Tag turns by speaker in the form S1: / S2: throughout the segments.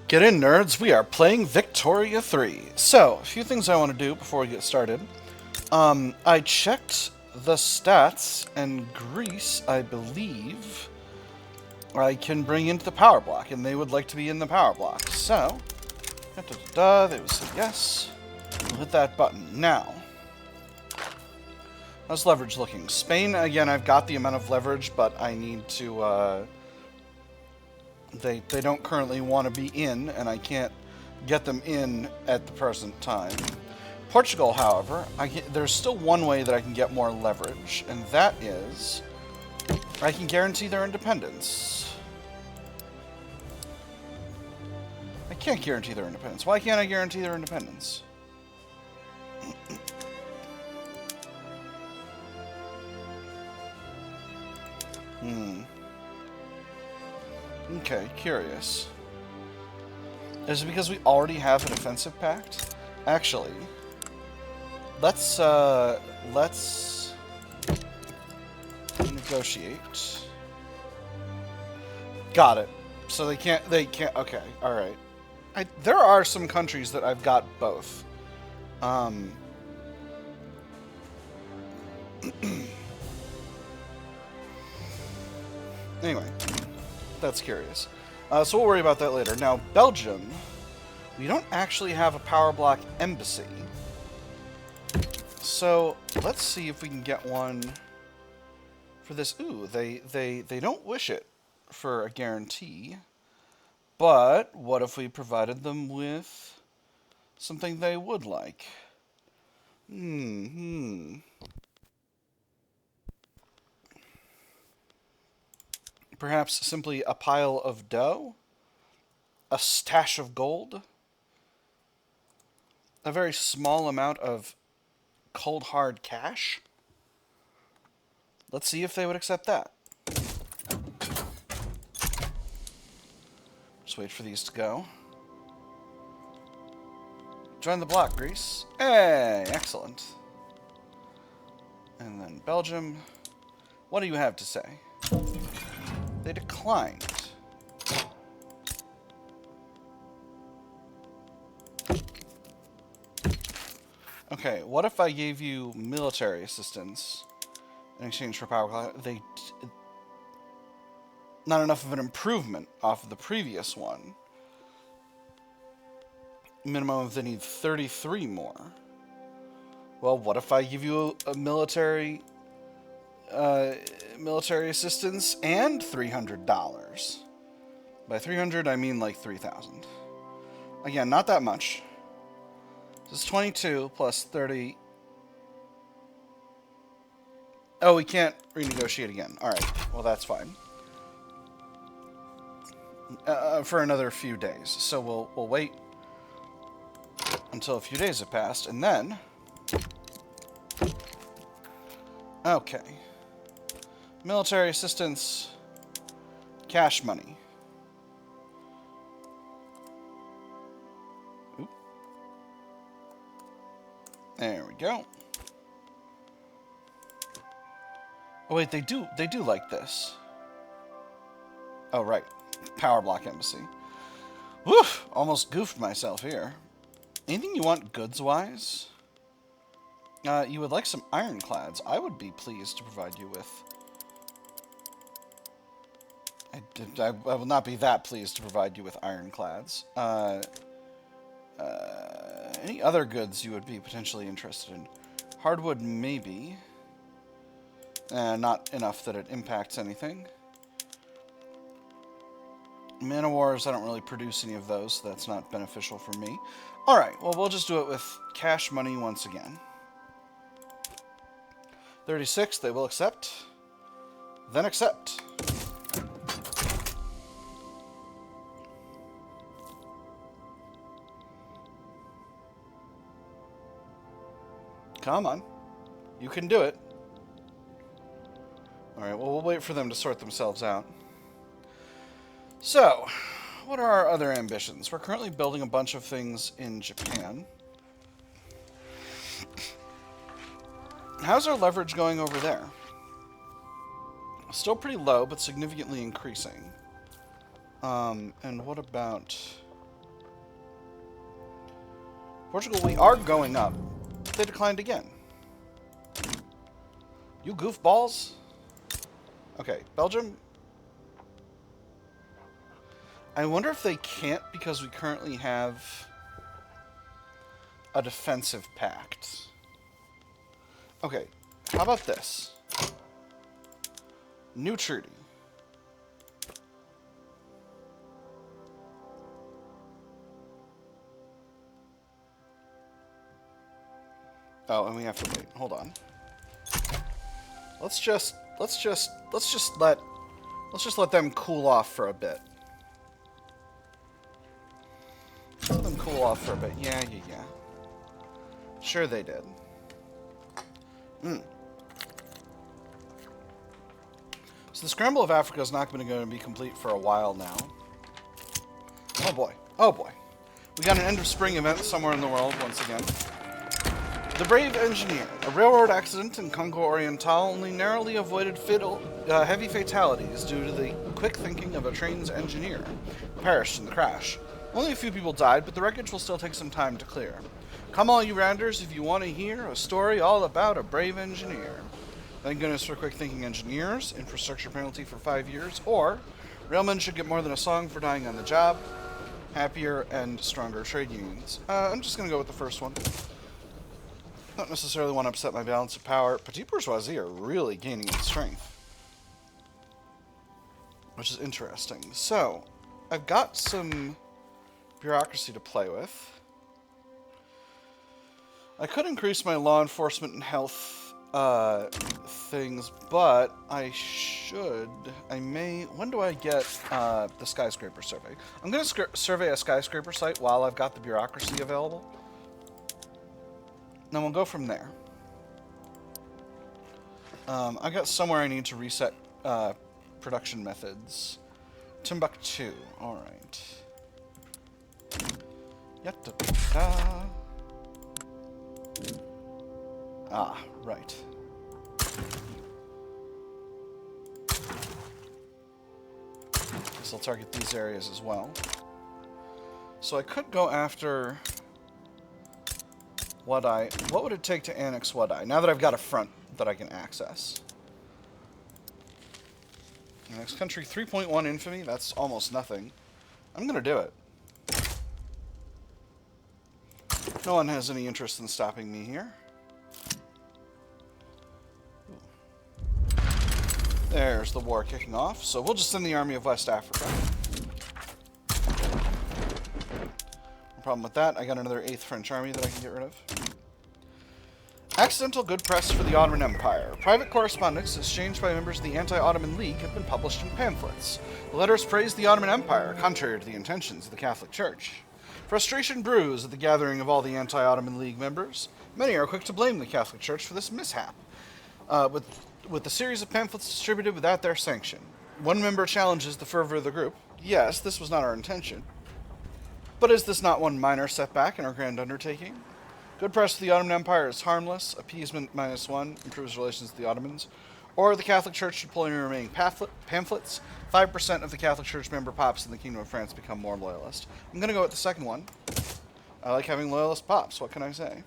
S1: Get in, nerds. We are playing Victoria 3. So, a few things I want to do before we get started. I checked the stats, and Greece, I believe, I can bring into the power block, and they would like to be in the power block. So, they would say yes. We'll hit that button. Now, how's leverage looking? Spain, again, I've got the amount of leverage, but I need to, They don't currently want to be in, and I can't get them in at the present time. Portugal, however, there's still one way that I can get more leverage, and that is I can guarantee their independence. I can't guarantee their independence. Why can't I guarantee their independence? Okay, curious. Is it because we already have a defensive pact? Actually, let's negotiate. Got it. So they can't, okay, alright. There are some countries that I've got both. Anyway. That's curious. So we'll worry about that later. Now, Belgium, we don't actually have a power block embassy. So let's see if we can get one for this. Ooh, they don't wish it for a guarantee. But what if we provided them with something they would like? Perhaps simply a pile of dough? A stash of gold? A very small amount of cold hard cash? Let's see if they would accept that. Just wait for these to go. Join the block, Greece. Hey, excellent. And then Belgium. What do you have to say? They declined. Okay, what if I gave you military assistance in exchange for power? Not enough of an improvement off of the previous one. Minimum of they need 33 more. Well, what if I give you a military assistance and $300. By 300, I mean like 3,000. Again, not that much. This is 22 plus 30. Oh, we can't renegotiate again. All right. Well, that's fine. For another few days. So we'll wait until a few days have passed, and then. Okay. Military assistance, cash money. Oop. There we go. Oh wait, they do like this. Oh right, power block embassy. Woof! Almost goofed myself here. Anything you want goods-wise? You would like some ironclads. I would be pleased to provide you with. I will not be that pleased to provide you with ironclads. Any other goods you would be potentially interested in? Hardwood, maybe. Not enough that it impacts anything. Man of Wars, I don't really produce any of those, so that's not beneficial for me. Alright, well, we'll just do it with cash money once again. 36, they will accept. Then accept. Come on. You can do it. Alright, well, we'll wait for them to sort themselves out. So, what are our other ambitions? We're currently building a bunch of things in Japan. How's our leverage going over there? Still pretty low, but significantly increasing. And what about Portugal, we are going up. They declined again. You goofballs. Okay, Belgium. I wonder if they can't because we currently have a defensive pact. Okay, how about this? New treaty. Oh, and we have to wait. Hold on. Let's just let them cool off for a bit. Let them cool off for a bit. Yeah. Sure they did. So the scramble of Africa is not going to be complete for a while now. Oh boy. We got an end of spring event somewhere in the world once again. The Brave Engineer. A railroad accident in Congo Oriental only narrowly avoided heavy fatalities due to the quick thinking of a train's engineer, who perished in the crash. Only a few people died, but the wreckage will still take some time to clear. Come all you rounders if you want to hear a story all about a brave engineer. Thank goodness for quick thinking engineers, infrastructure penalty for 5 years, or railmen should get more than a song for dying on the job, happier and stronger trade unions. I'm just going to go with the first one. Not necessarily want to upset my balance of power. Petit bourgeoisie are really gaining in strength, which is interesting. So, I've got some bureaucracy to play with. I could increase my law enforcement and health things, but I may... When do I get the skyscraper survey? I'm going to survey a skyscraper site while I've got the bureaucracy available. Then we'll go from there. I got somewhere I need to reset production methods. Timbuktu. Alright. Yatta-da. Ah, right. Guess I'll target these areas as well. So I could go after Wadai. What would it take to annex Wadai? Now that I've got a front that I can access. Next country, 3.1 infamy. That's almost nothing. I'm going to do it. No one has any interest in stopping me here. There's the war kicking off. So we'll just send the army of West Africa. No problem with that. I got another 8th French army that I can get rid of. Accidental good press for the Ottoman Empire. Private correspondence exchanged by members of the Anti-Ottoman League have been published in pamphlets. The letters praise the Ottoman Empire, contrary to the intentions of the Catholic Church. Frustration brews at the gathering of all the Anti-Ottoman League members. Many are quick to blame the Catholic Church for this mishap, with a series of pamphlets distributed without their sanction. One member challenges the fervor of the group. Yes, this was not our intention. But is this not one minor setback in our grand undertaking? Good press for the Ottoman Empire is harmless, appeasement -1, improves relations with the Ottomans, or the Catholic Church should pull any remaining pamphlets. 5% of the Catholic Church member pops in the Kingdom of France become more loyalist. I'm going to go with the second one. I like having loyalist pops, what can I say?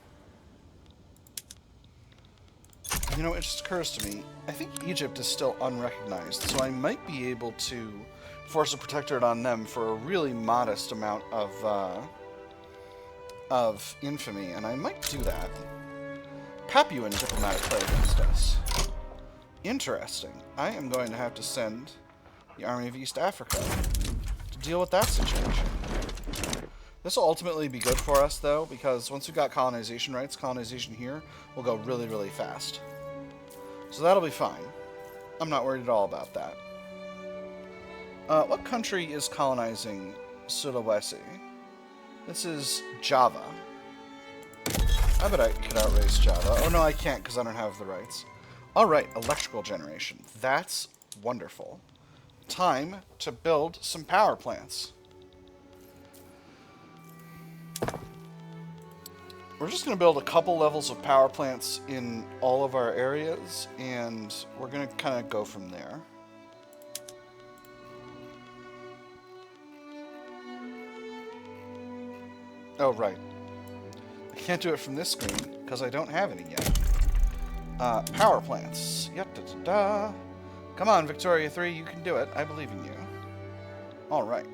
S1: You know, it just occurs to me, I think Egypt is still unrecognized, so I might be able to force a protectorate on them for a really modest amount of infamy, and I might do that. Papuan diplomatic play against us. Interesting. I am going to have to send the Army of East Africa to deal with that situation. This will ultimately be good for us, though, because once we've got colonization rights, colonization here will go really, really fast. So that'll be fine. I'm not worried at all about that. What country is colonizing Sulawesi? This is Java. I bet I could outrace Java. Oh, no, I can't because I don't have the rights. Alright, electrical generation. That's wonderful. Time to build some power plants. We're just going to build a couple levels of power plants in all of our areas, and we're going to kind of go from there. Oh, right. can't do it from this screen, because I don't have any yet. Power plants. Yep-da-da-da. Come on, Victoria 3, you can do it. I believe in you. Alright.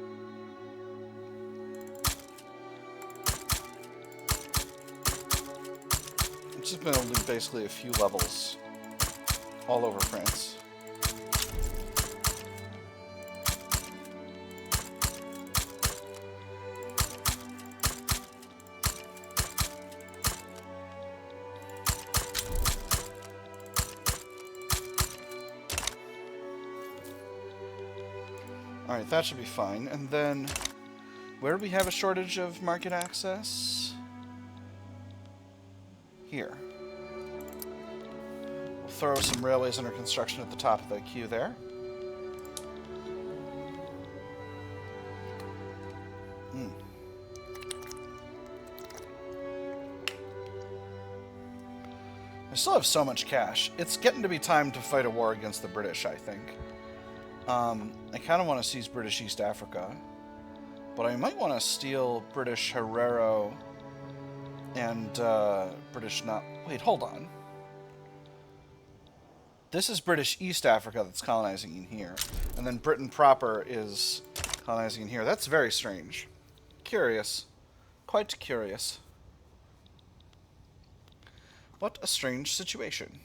S1: I'm just going to loot basically a few levels all over France. Alright, that should be fine. And then, where do we have a shortage of market access? Here. We'll throw some railways under construction at the top of the queue there. I still have so much cash. It's getting to be time to fight a war against the British, I think. I kind of want to seize British East Africa, but I might want to steal British Herero and British not... Wait, hold on. This is British East Africa that's colonizing in here, and then Britain proper is colonizing in here. That's very strange. Curious. Quite curious. What a strange situation.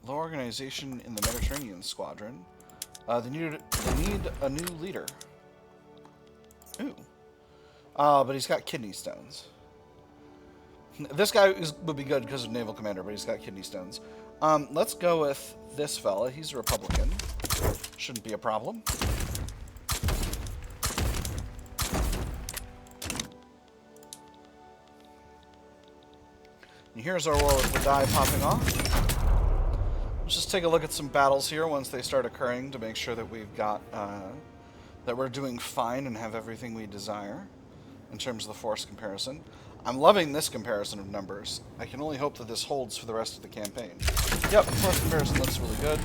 S1: Low organization in the Mediterranean squadron. They need a new leader. Ooh. But he's got kidney stones. This guy would be good because of naval commander, but he's got kidney stones. Let's go with this fella. He's a Republican. Shouldn't be a problem. And here's our war with Wadai popping off. Let's just take a look at some battles here once they start occurring to make sure that we've got, that we're doing fine and have everything we desire in terms of the force comparison. I'm loving this comparison of numbers. I can only hope that this holds for the rest of the campaign. Yep, the force comparison looks really good.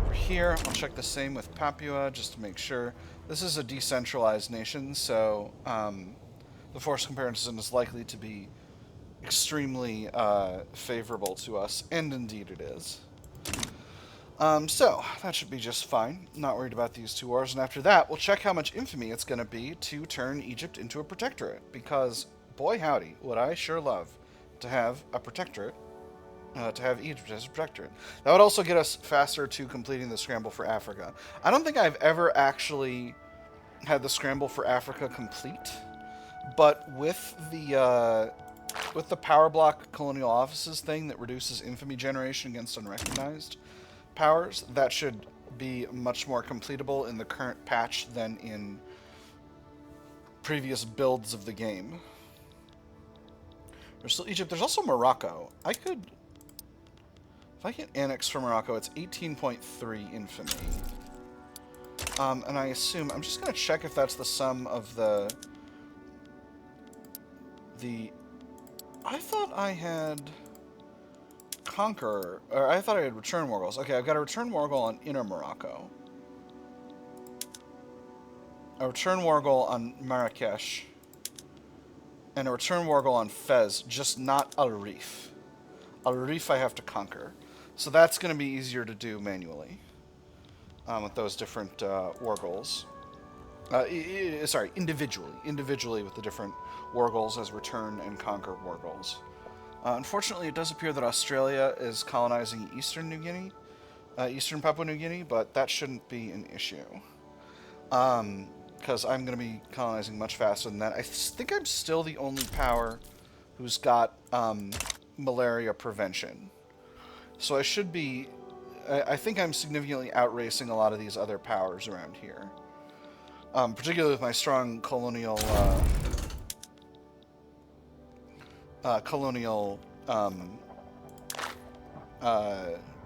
S1: Over here, I'll check the same with Papua just to make sure. This is a decentralized nation, so the force comparison is likely to be extremely favorable to us, and indeed it is. So, that should be just fine. Not worried about these two wars, and after that, we'll check how much infamy it's going to be to turn Egypt into a protectorate, because, boy howdy, would I sure love to have a protectorate, to have Egypt as a protectorate. That would also get us faster to completing the scramble for Africa. I don't think I've ever actually had the scramble for Africa complete, but with the power block colonial offices thing that reduces infamy generation against unrecognized powers, that should be much more completable in the current patch than in previous builds of the game. There's still Egypt. There's also Morocco. I could... If I get annex for Morocco, it's 18.3 infamy. And I assume... I'm just going to check if that's the sum of the... I thought I had Conqueror, or I thought I had Return War Goals. Okay, I've got a Return War Goal on Inner Morocco. A Return War Goal on Marrakesh. And a Return War Goal on Fez, just not Al Rif. Al Rif I have to conquer. So that's going to be easier to do manually. With those different war goals. Sorry, individually with the different war goals as return and conquer war goals. Unfortunately, it does appear that Australia is colonizing Eastern New Guinea, Eastern Papua New Guinea, but that shouldn't be an issue. Because I'm going to be colonizing much faster than that. I think I'm still the only power who's got malaria prevention. So I should be... I think I'm significantly outracing a lot of these other powers around here. Particularly with my strong colonial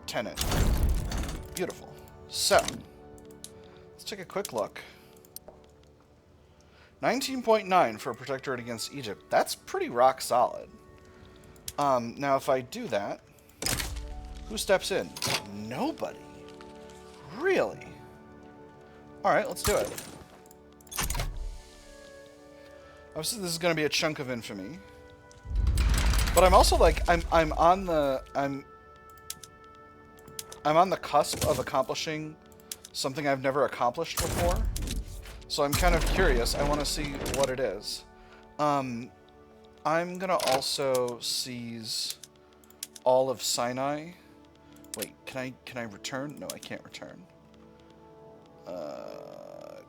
S1: tenant. Beautiful. So, let's take a quick look. 19.9 for a protectorate against Egypt. That's pretty rock solid. Now, if I do that, who steps in? Nobody. Really? Alright, let's do it. Obviously, this is going to be a chunk of infamy. But I'm also like I'm on the cusp of accomplishing something I've never accomplished before. So I'm kind of curious. I want to see what it is. I'm gonna also seize all of Sinai. Wait, can I return? No, I can't return.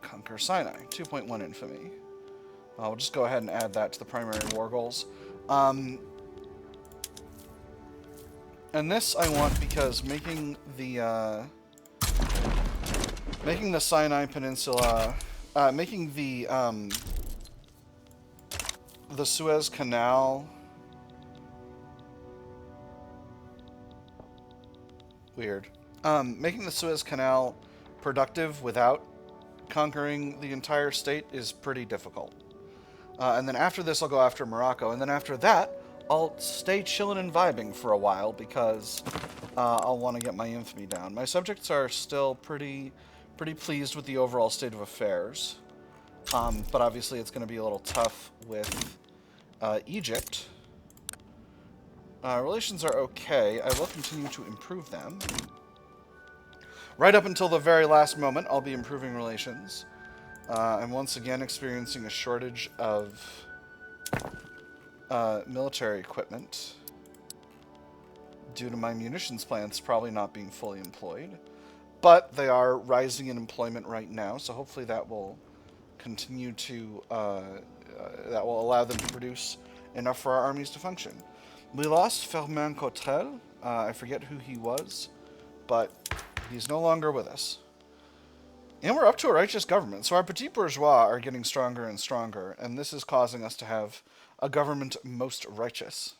S1: Conquer Sinai, 2.1 infamy. I'll just go ahead and add that to the primary war goals. And this I want because making the Sinai Peninsula, making the Suez Canal weird. Making the Suez Canal productive without conquering the entire state is pretty difficult. And then after this, I'll go after Morocco, and then after that, I'll stay chilling and vibing for a while because I'll want to get my infamy down. My subjects are still pretty pleased with the overall state of affairs, but obviously it's going to be a little tough with Egypt. Relations are okay. I will continue to improve them. Right up until the very last moment, I'll be improving relations. I'm once again experiencing a shortage of military equipment due to my munitions plants probably not being fully employed. But they are rising in employment right now, so hopefully that will continue to, that will allow them to produce enough for our armies to function. We lost Firmin Cottrell. I forget who he was, but he's no longer with us. And we're up to a righteous government, so our petit bourgeois are getting stronger and stronger, and this is causing us to have a government most righteous,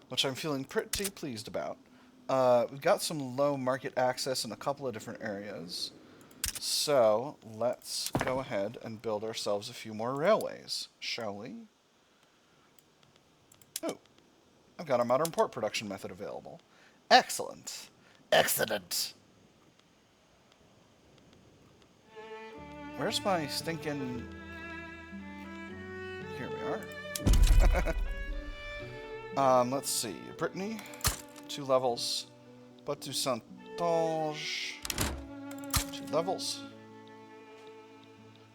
S1: which I'm feeling pretty pleased about. We've got some low market access in a couple of different areas, so let's go ahead and build ourselves a few more railways, shall we? Oh, I've got a modern port production method available. Excellent. Excellent. Where's my stinking... Here we are. Let's see. Brittany, 2 levels. Poitou-Saintonge, 2 levels.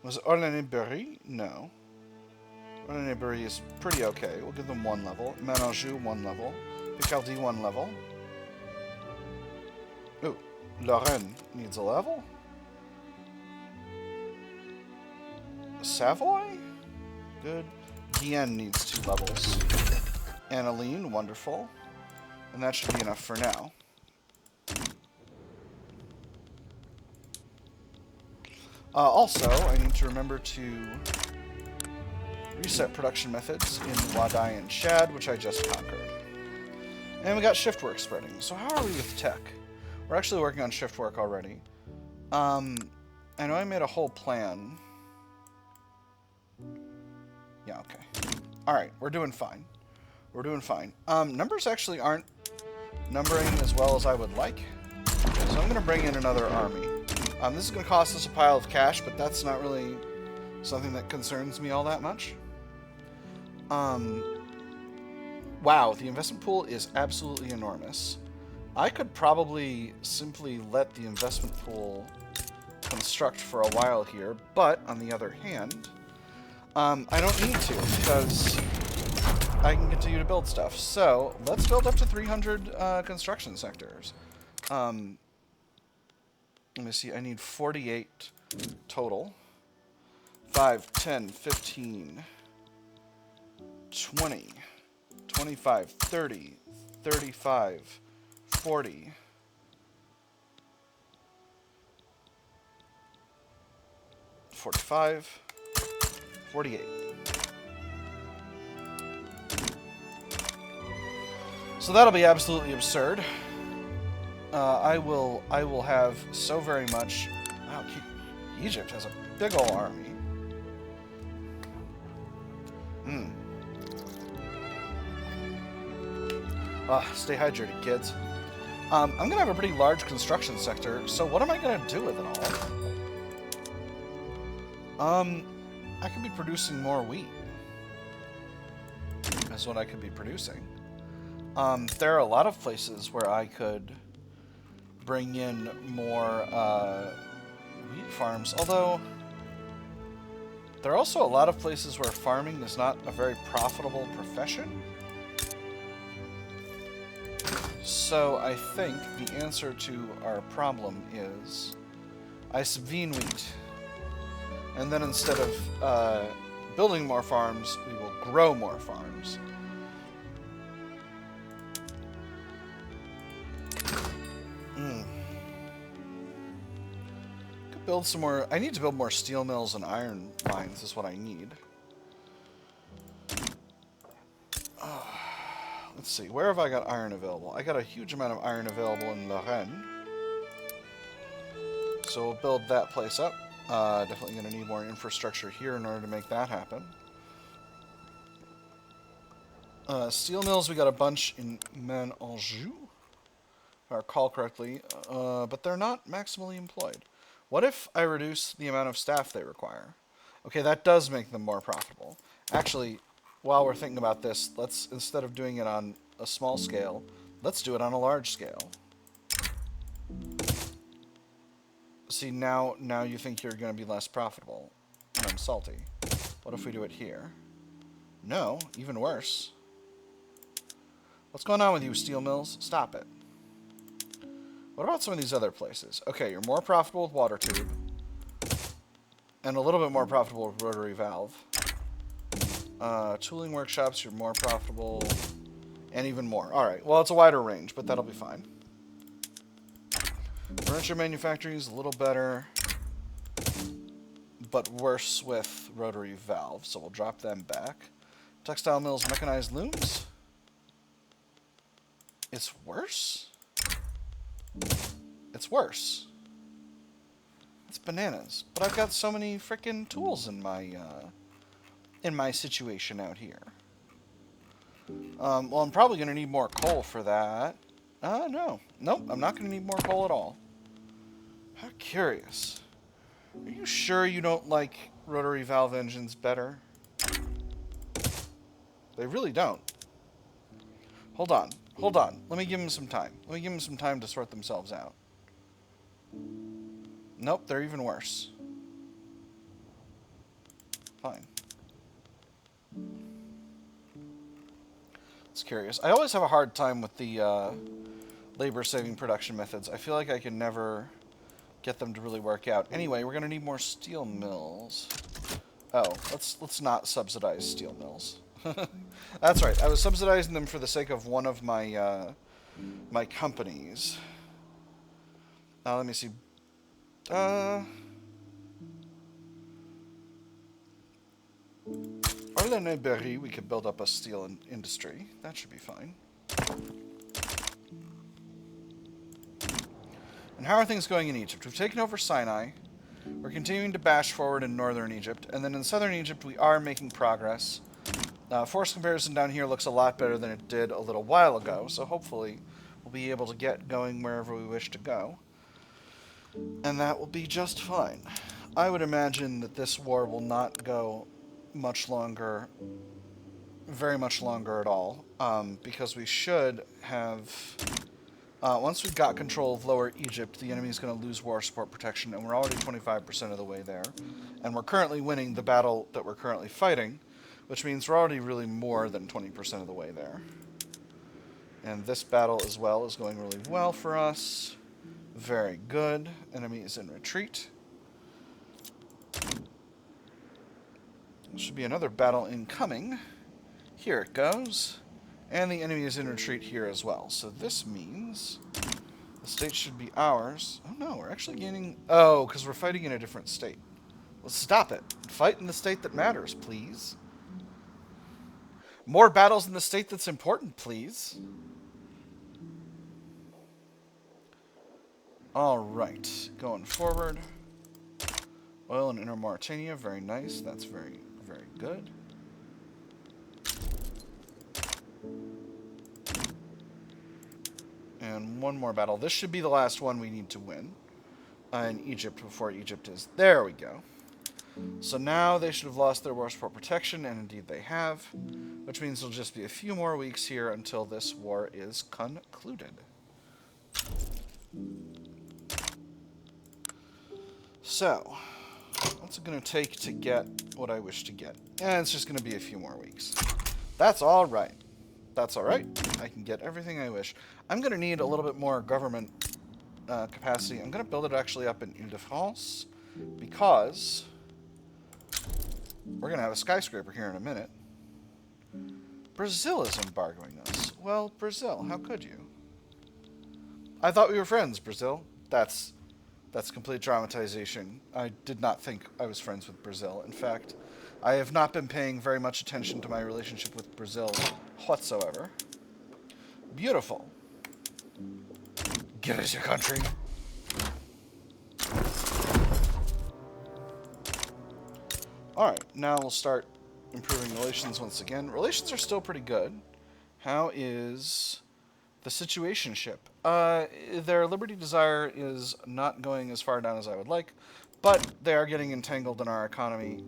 S1: Was it Orléans-Berry? No. Orléans-Berry is pretty okay. We'll give them 1 level. Maranjou, 1 level. Picardie, 1 level. Ooh, Lorraine needs a level. Savoy? Good. Guienne needs 2 levels. Annalene, wonderful. And that should be enough for now. Also, I need to remember to reset production methods in Wadai and Chad, which I just conquered. And we got shift work spreading. So how are we with tech? We're actually working on shift work already. I know I made a whole plan. Yeah, okay. Alright, we're doing fine. We're doing fine. Numbers actually aren't numbering as well as I would like. So I'm going to bring in another army. This is going to cost us a pile of cash, but that's not really something that concerns me all that much. Wow, the investment pool is absolutely enormous. I could probably simply let the investment pool construct for a while here, but on the other hand, I don't need to because I can continue to build stuff. So let's build up to 300 construction sectors. Let me see, I need 48 total. 5, 10, 15, 20, 25, 30, 35, 40, 45, 48. So that'll be absolutely absurd. I will have so very much. Wow, Egypt has a big ol' army. Stay hydrated, kids. I'm gonna have a pretty large construction sector. So what am I gonna do with it all? I could be producing more wheat. That's what I could be producing. There are a lot of places where I could bring in more wheat farms, although there are also a lot of places where farming is not a very profitable profession. So I think the answer to our problem is I subvene wheat. And then instead of building more farms, we will grow more farms. Could build some more. I need to build more steel mills and iron mines is what I need. Let's see, where have I got iron available? I got a huge amount of iron available in Lorraine. So we'll build that place up. Definitely going to need more infrastructure here in order to make that happen. Steel mills, we got a bunch in Maine-Anjou, if I recall correctly, but they're not maximally employed. What if I reduce the amount of staff they require? Okay, that does make them more profitable. Actually, while we're thinking about this, let's, instead of doing it on a small scale, let's do it on a large scale. See, now you think you're going to be less profitable, and I'm salty. What if we do it here? No, even worse. What's going on with you, steel mills? Stop it. What about some of these other places? Okay, you're more profitable with water tube, and a little bit more profitable with rotary valve. Tooling workshops, you're more profitable, and even more. Alright, well, it's a wider range, but that'll be fine. Furniture manufacturing is a little better, but worse with rotary valve, so we'll drop them back. Textile mills, mechanized looms. It's worse? It's worse. It's bananas. But I've got so many frickin' tools in my situation out here. Well, I'm probably going to need more coal for that. No. Nope, I'm not going to need more coal at all. How curious. Are you sure you don't like rotary valve engines better? They really don't. Hold on. Let me give them some time. Let me give them some time to sort themselves out. Nope, they're even worse. Fine. It's curious. I always have a hard time with the labor-saving production methods. I feel like I can never get them to really work out. Anyway, we're going to need more steel mills. Oh, let's not subsidize steel mills. That's right. I was subsidizing them for the sake of one of my my companies. Let me see. Orléans-Berry, we could build up a steel industry. That should be fine. And how are things going in Egypt? We've taken over Sinai. We're continuing to bash forward in northern Egypt. And then in southern Egypt, we are making progress. Force comparison down here looks a lot better than it did a little while ago. So hopefully we'll be able to get going wherever we wish to go. And that will be just fine. I would imagine that this war will not go much longer, very much longer at all, because we should have, once we've got control of Lower Egypt, the enemy's going to lose war support protection, and we're already 25% of the way there. And we're currently winning the battle that we're currently fighting, which means we're already really more than 20% of the way there. And this battle as well is going really well for us. Very good. Enemy is in retreat. There should be another battle incoming. Here it goes. And the enemy is in retreat here as well. So this means the state should be ours. Oh no, we're actually gaining... Oh, because we're fighting in a different state. Well, stop it. Fight in the state that matters, please. More battles in the state that's important, please. Alright, going forward. Oil in Inner Mauritania, very nice. That's very, very good. And one more battle. This should be the last one we need to win in Egypt before Egypt is... There we go. So now they should have lost their warsport protection, and indeed they have, which means it'll just be a few more weeks here until this war is concluded. So, what's it going to take to get what I wish to get? And it's just going to be a few more weeks. That's all right. That's all right. I can get everything I wish. I'm going to need a little bit more government capacity. I'm going to build it actually up in Ile-de-France because we're going to have a skyscraper here in a minute. Brazil is embargoing us. Well, Brazil, how could you? I thought we were friends, Brazil. That's complete dramatization. I did not think I was friends with Brazil. In fact, I have not been paying very much attention to my relationship with Brazil whatsoever. Beautiful. Give us your country. Alright, now we'll start improving relations once again. Relations are still pretty good. How is the situationship? Their Liberty Desire is not going as far down as I would like, but they are getting entangled in our economy.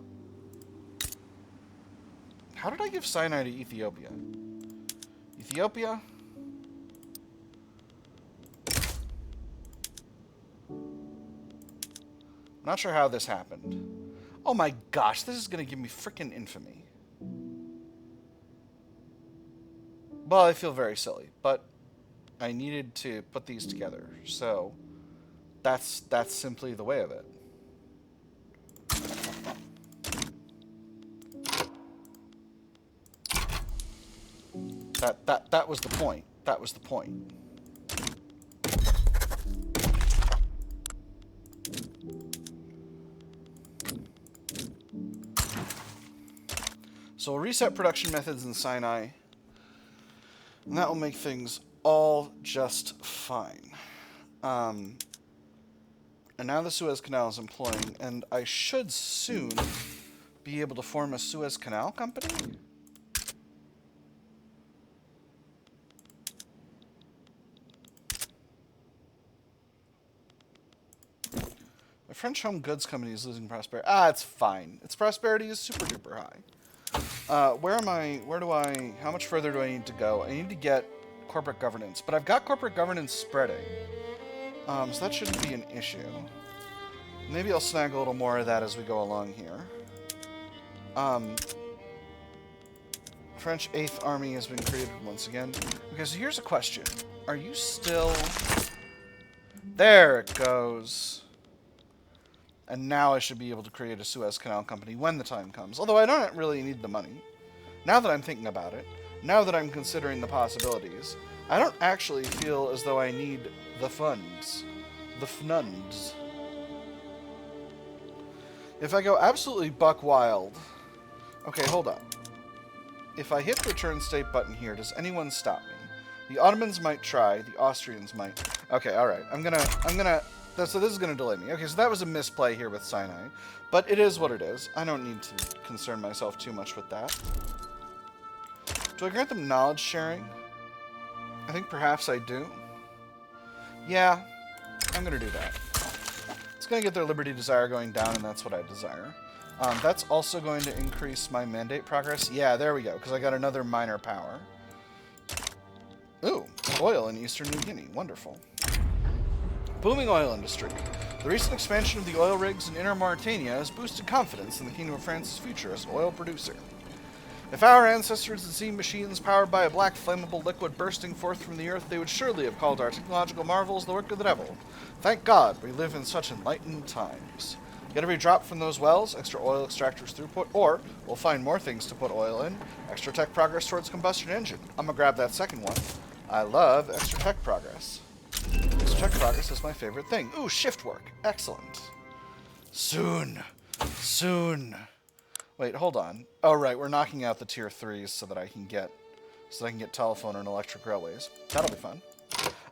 S1: How did I give Sinai to Ethiopia? Ethiopia? I'm not sure how this happened. Oh my gosh, this is going to give me frickin' infamy. Well, I feel very silly, but I needed to put these together, so that's simply the way of it. That was the point. That was the point. So we'll reset production methods in Sinai, and that will make things all just fine. And now the Suez Canal is employing, and I should soon be able to form a Suez Canal company. The French home goods company is losing prosperity. It's fine. Its prosperity is super duper high. Where am I? How much further do I need to go? I need to get corporate governance, but I've got corporate governance spreading. So that shouldn't be an issue. Maybe I'll snag a little more of that as we go along here. French 8th Army has been created once again. Okay, so here's a question. Are you still... There it goes. And now I should be able to create a Suez Canal company when the time comes. Although I don't really need the money. Now that I'm thinking about it, now that I'm considering the possibilities, I don't actually feel as though I need the funds. The fnunds. If I go absolutely buck wild... Okay, hold up. If I hit the return state button here, does anyone stop me? The Ottomans might try, the Austrians might... Okay, alright. I'm gonna... So this is going to delay me. Okay, so that was a misplay here with Sinai. But it is what it is. I don't need to concern myself too much with that. Do I grant them knowledge sharing? I think perhaps I do. Yeah, I'm going to do that. It's going to get their Liberty Desire going down, and that's what I desire. That's also going to increase my mandate progress. Yeah, there we go, because I got another minor power. Ooh, oil in Eastern New Guinea. Wonderful. Booming oil industry. The recent expansion of the oil rigs in Inner Mauritania has boosted confidence in the Kingdom of France's future as an oil producer. If our ancestors had seen machines powered by a black flammable liquid bursting forth from the earth, they would surely have called our technological marvels the work of the devil. Thank God we live in such enlightened times. Get every drop from those wells, extra oil extractors throughput, or we'll find more things to put oil in. Extra tech progress towards combustion engine. I'm gonna grab that second one. I love extra tech progress. Tech progress is my favorite thing. Ooh, shift work. Excellent. Soon. Soon. Wait, hold on. Oh, right. We're knocking out the tier 3s so that I can get telephone and electric railways. That'll be fun.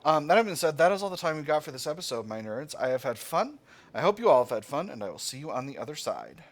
S1: That having been said, that is all the time we've got for this episode, my nerds. I have had fun. I hope you all have had fun, and I will see you on the other side.